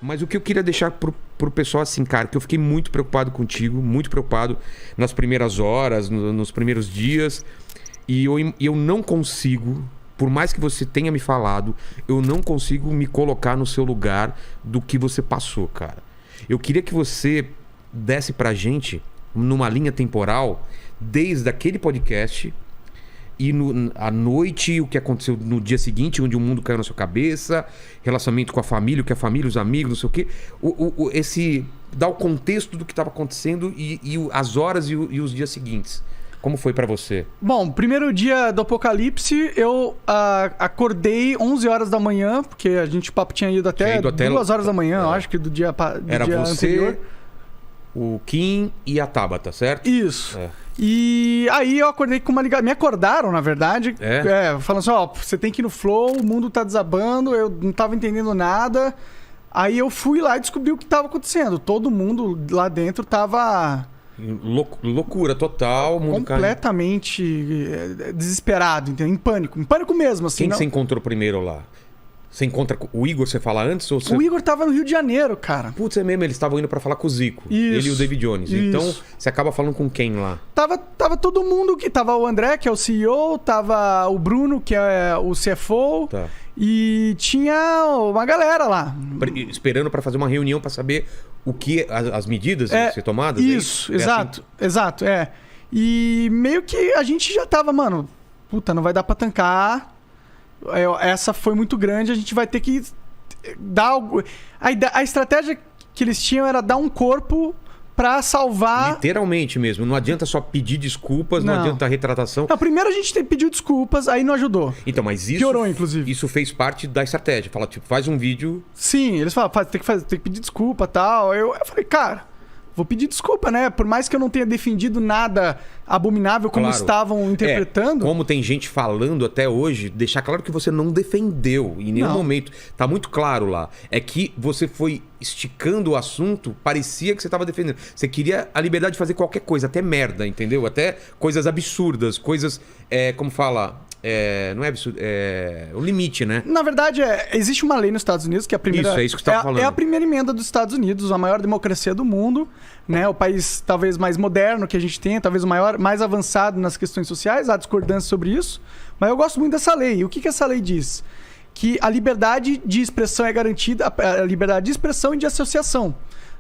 Mas o que eu queria deixar pro pessoal assim, cara, que eu fiquei muito preocupado contigo, muito preocupado nas primeiras horas, nos primeiros dias. E eu não consigo, por mais que você tenha me falado, eu não consigo me colocar no seu lugar do que você passou, cara. Eu queria que você desse pra gente, numa linha temporal, desde aquele podcast e à noite, o que aconteceu no dia seguinte, onde o mundo caiu na sua cabeça, relacionamento com a família, o que a família, os amigos, não sei o quê. Dar o contexto do que estava acontecendo e as horas e os dias seguintes. Como foi pra você? Bom, primeiro dia do apocalipse, eu acordei 11 horas da manhã, porque o papo tinha ido até 2 horas da manhã, eu acho que do dia anterior. O Kim e a Tabata, certo? Isso. E aí eu acordei com uma ligação. Me acordaram, na verdade. Falando assim, você tem que ir no flow, o mundo tá desabando, eu não tava entendendo nada. Aí eu fui lá e descobri o que tava acontecendo. Todo mundo lá dentro tava... Loucura total. Completamente desesperado, entendeu? Em pânico mesmo. Assim, Quem você encontrou primeiro lá? Você encontra o Igor, você fala antes? Ou você... O Igor tava no Rio de Janeiro, cara. Putz, é mesmo, eles estavam indo pra falar com o Zico. Isso, ele e o David Jones. Isso. Então, você acaba falando com quem lá? Tava todo mundo que... Tava o André, que é o CEO, tava o Bruno, que é o CFO. Tá. E tinha uma galera lá. Esperando pra fazer uma reunião pra saber o que... As medidas a ser tomadas? Isso, exato. E meio que a gente já tava, mano... Puta, não vai dar pra tancar... Essa foi muito grande, a gente vai ter que dar algo. A estratégia que eles tinham era dar um corpo pra salvar. Literalmente mesmo. Não adianta só pedir desculpas, não adianta retratação. Não, primeiro a gente pediu desculpas, aí não ajudou. Então, mas isso. Piorou, inclusive. Isso fez parte da estratégia. Fala, tipo, faz um vídeo. Sim, eles falam, tem que pedir desculpa e tal. Eu falei, cara. Vou pedir desculpa, né? Por mais que eu não tenha defendido nada abominável como estavam interpretando. Como tem gente falando até hoje, deixar claro que você não defendeu em nenhum momento. Tá muito claro lá. É que você foi esticando o assunto, parecia que você tava defendendo. Você queria a liberdade de fazer qualquer coisa, até merda, entendeu? Até coisas absurdas, coisas, como fala... não é absurdo, é o limite, né? Na verdade, existe uma lei nos Estados Unidos que é a primeira... Isso, é isso que você estava falando. É a primeira emenda dos Estados Unidos, a maior democracia do mundo, né? O país talvez mais moderno que a gente tem, talvez o mais avançado nas questões sociais, há discordância sobre isso, mas eu gosto muito dessa lei. E o que essa lei diz? Que a liberdade de expressão é garantida, a liberdade de expressão e de associação,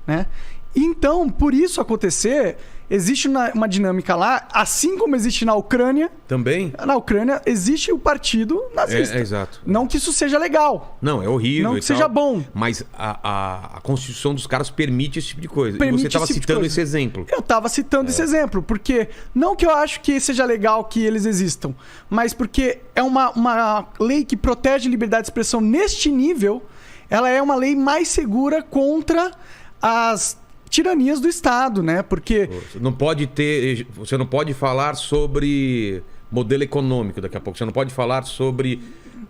né? Então, por isso acontecer, existe uma dinâmica lá, assim como existe na Ucrânia. Também? Na Ucrânia existe o partido nazista. Exato. Não que isso seja legal. Não, é horrível. Não que seja bom. Mas a Constituição dos caras permite esse tipo de coisa. E você estava citando esse exemplo. Eu estava citando esse exemplo, porque não que eu acho que seja legal que eles existam, mas porque é uma lei que protege a liberdade de expressão neste nível, ela é uma lei mais segura contra as tiranias do Estado, né? Porque você não pode falar sobre modelo econômico daqui a pouco. Você não pode falar sobre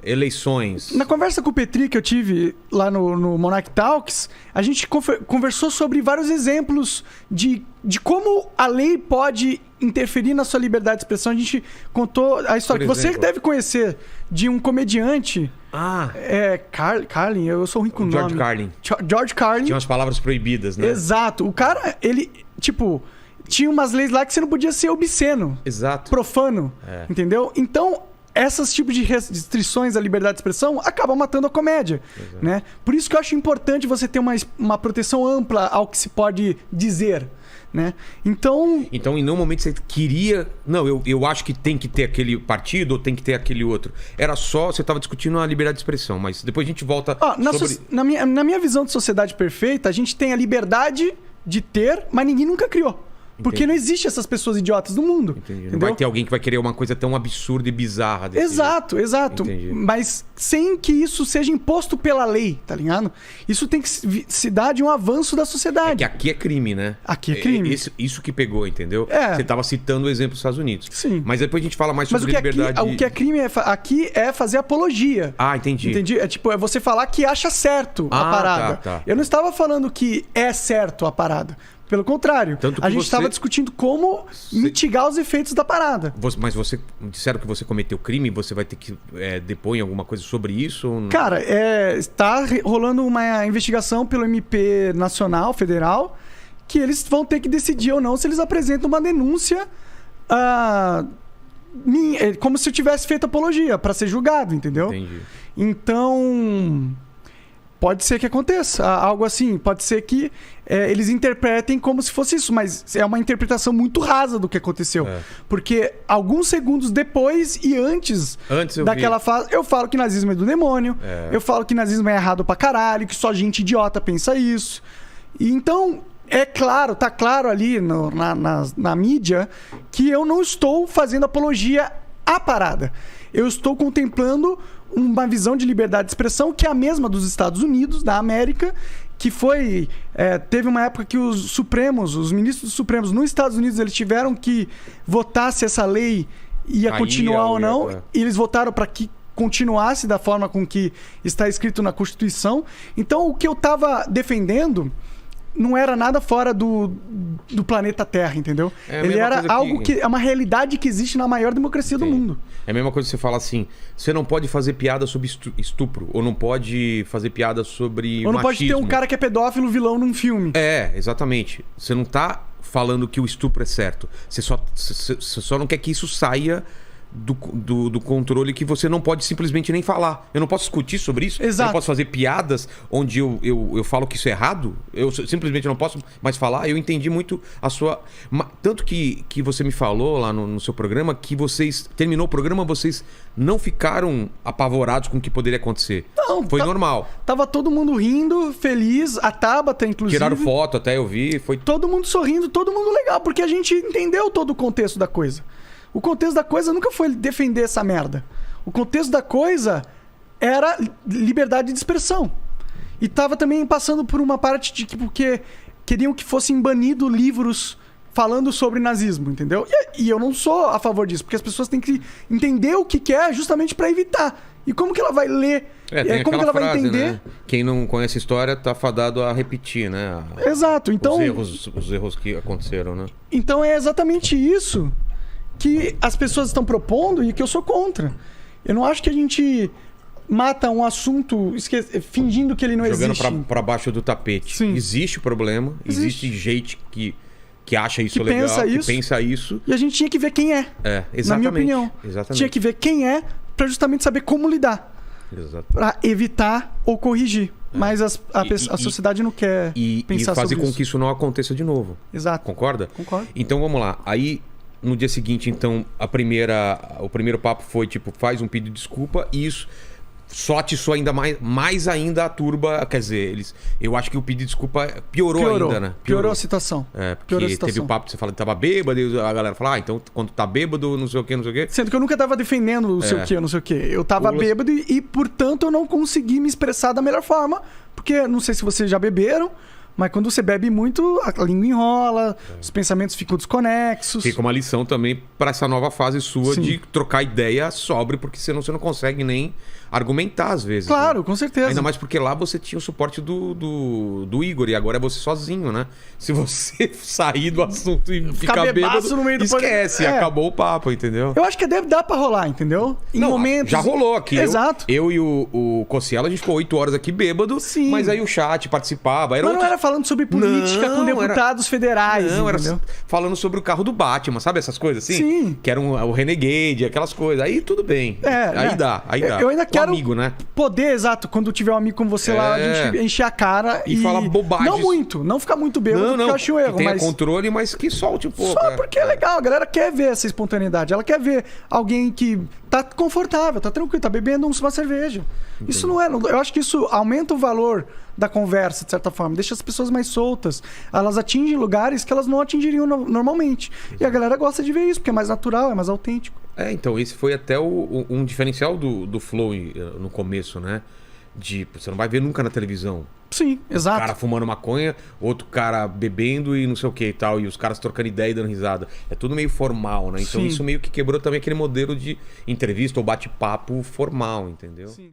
eleições. Na conversa com o Petri que eu tive lá no Monarch Talks, a gente conversou sobre vários exemplos de como a lei pode interferir na sua liberdade de expressão. A gente contou a história que você deve conhecer de um comediante. Carlin, eu sou ruim com o nome. George Carlin. Tinha umas palavras proibidas, né? Exato. O cara, ele, tinha umas leis lá que você não podia ser obsceno. Exato. Profano. Entendeu? Então, esses tipos de restrições à liberdade de expressão acabam matando a comédia, né? Por isso que eu acho importante você ter uma proteção ampla ao que se pode dizer, né? Então, em nenhum momento você queria... Não, eu acho que tem que ter aquele partido ou tem que ter aquele outro. Era só... Você estava discutindo a liberdade de expressão, mas depois a gente volta sobre... Na minha visão de sociedade perfeita, a gente tem a liberdade de ter, mas ninguém nunca criou. Porque não existe essas pessoas idiotas no mundo. Entendi. Não vai ter alguém que vai querer uma coisa tão absurda e bizarra desse jeito. Exato. Entendi. Mas sem que isso seja imposto pela lei, tá ligado? Isso tem que se dar de um avanço da sociedade. É que aqui é crime, né? Aqui é crime. Isso que pegou, entendeu? Você estava citando o exemplo dos Estados Unidos. Sim. Mas depois a gente fala mais sobre liberdade... O que é crime aqui é fazer apologia. Entendi. É você falar que acha certo a parada. Tá. Eu não estava falando que é certo a parada. Pelo contrário, Tanto que a gente você- estava discutindo como mitigar os efeitos da parada. Mas você disseram que você cometeu crime, você vai ter que depor em alguma coisa sobre isso? Ou não? Cara, está rolando uma investigação pelo MP Nacional, Federal, que eles vão ter que decidir ou não se eles apresentam uma denúncia como se eu tivesse feito apologia para ser julgado, entendeu? Entendi. Então, pode ser que aconteça algo assim. Pode ser que eles interpretem como se fosse isso, mas é uma interpretação muito rasa do que aconteceu. Porque alguns segundos depois e antes daquela fase, eu falo que nazismo é do demônio, eu falo que nazismo é errado pra caralho, que só gente idiota pensa isso. E então, tá claro ali na mídia que eu não estou fazendo apologia à parada. Eu estou contemplando uma visão de liberdade de expressão que é a mesma dos Estados Unidos, da América, que foi... teve uma época que os ministros supremos nos Estados Unidos, eles tiveram que votar se essa lei ia continuar ou não, e eles votaram para que continuasse da forma com que está escrito na Constituição. Então, o que eu estava defendendo não era nada fora do planeta Terra, entendeu? Ele era algo que é uma realidade que existe na maior democracia do mundo. É a mesma coisa que você fala assim, você não pode fazer piada sobre estupro, ou não pode fazer piada sobre ou não machismo. Pode ter um cara que é pedófilo vilão num filme. Exatamente. Você não tá falando que o estupro é certo. Você só não quer que isso saia do controle, que você não pode simplesmente nem falar. Eu não posso discutir sobre isso. Exato. Eu não posso fazer piadas onde eu falo que isso é errado. Eu simplesmente não posso mais falar. Eu entendi muito a sua... Tanto que você me falou lá no seu programa que vocês... Terminou o programa, vocês não ficaram apavorados com o que poderia acontecer. Não. Foi normal. Tava todo mundo rindo, feliz. A Tabata, inclusive. Tiraram foto até, eu vi. Foi todo mundo sorrindo, todo mundo legal. Porque a gente entendeu todo o contexto da coisa. O contexto da coisa nunca foi defender essa merda. O contexto da coisa era liberdade de expressão. E tava também passando por uma parte de que porque queriam que fossem banidos livros falando sobre nazismo, entendeu? E eu não sou a favor disso, porque as pessoas têm que entender o que é justamente para evitar. E como que ela vai ler? Tem como que ela frase, vai entender? né? Quem não conhece a história tá fadado a repetir, né? Exato. Então, os erros que aconteceram, né? Então é exatamente isso que as pessoas estão propondo e que eu sou contra. Eu não acho que a gente mata um assunto fingindo que ele não existe. Jogando pra baixo do tapete. Sim. Existe o problema, existe gente que acha isso que legal, pensa isso. E a gente tinha que ver quem é. Exatamente. Na minha opinião. Exatamente. Tinha que ver quem é pra justamente saber como lidar. Exato. Pra evitar ou corrigir. Mas a sociedade não quer pensar sobre isso. E fazer com que isso não aconteça de novo. Exato. Concorda? Concordo. Então vamos lá. Aí... No dia seguinte, então, o primeiro papo foi tipo, faz um pedido de desculpa, e isso só atiçou ainda mais ainda a turba. Quer dizer, eu acho que o pedido de desculpa piorou ainda, né? Piorou a situação. Porque teve o papo que você fala que tava bêbado, e a galera fala, então quando tá bêbado, não sei o quê. Sendo que eu nunca tava defendendo não sei o quê. Eu tava bêbado e, portanto, eu não consegui me expressar da melhor forma, porque não sei se vocês já beberam, mas quando você bebe muito, a língua enrola, os pensamentos ficam desconexos. Fica uma lição também para essa nova fase sua de trocar ideia sobre, porque senão você não consegue nem argumentar às vezes. Claro, né? com certeza. Ainda mais porque lá você tinha o suporte do Igor, e agora é você sozinho, né? Se você sair do assunto e ficar bêbado, no meio do esquece, acabou o papo, entendeu? Eu acho que deve dar pra rolar, entendeu? Em momentos... Já rolou aqui. Exato. Eu e o Cossielo, a gente ficou 8 horas aqui bêbado, mas aí o chat participava. Mas não era falando sobre política com deputados federais, não, entendeu? era falando sobre o carro do Batman, sabe essas coisas assim? Sim. Que era o Renegade, aquelas coisas. Aí tudo bem. Aí dá. Eu ainda quero amigo, né? Poder, exato, quando tiver um amigo como você lá, a gente encher a cara e falar bobagem. Não muito, não ficar muito bêbado, porque eu acho um erro. Que tenha controle, mas que solte um pouco. Só porque é legal, a galera quer ver essa espontaneidade. Ela quer ver alguém que tá confortável, tá tranquilo, tá bebendo uma cerveja. Entendi. Isso não é... Eu acho que isso aumenta o valor da conversa, de certa forma. Deixa as pessoas mais soltas. Elas atingem lugares que elas não atingiriam normalmente. Exato. E a galera gosta de ver isso, porque é mais natural, é mais autêntico. Então, esse foi até um diferencial do Flow no começo, né? Você não vai ver nunca na televisão. Sim, exato. Um cara fumando maconha, outro cara bebendo e não sei o que e tal, e os caras trocando ideia e dando risada. É tudo meio formal, né? Então isso meio que quebrou também aquele modelo de entrevista ou bate-papo formal, entendeu? Sim.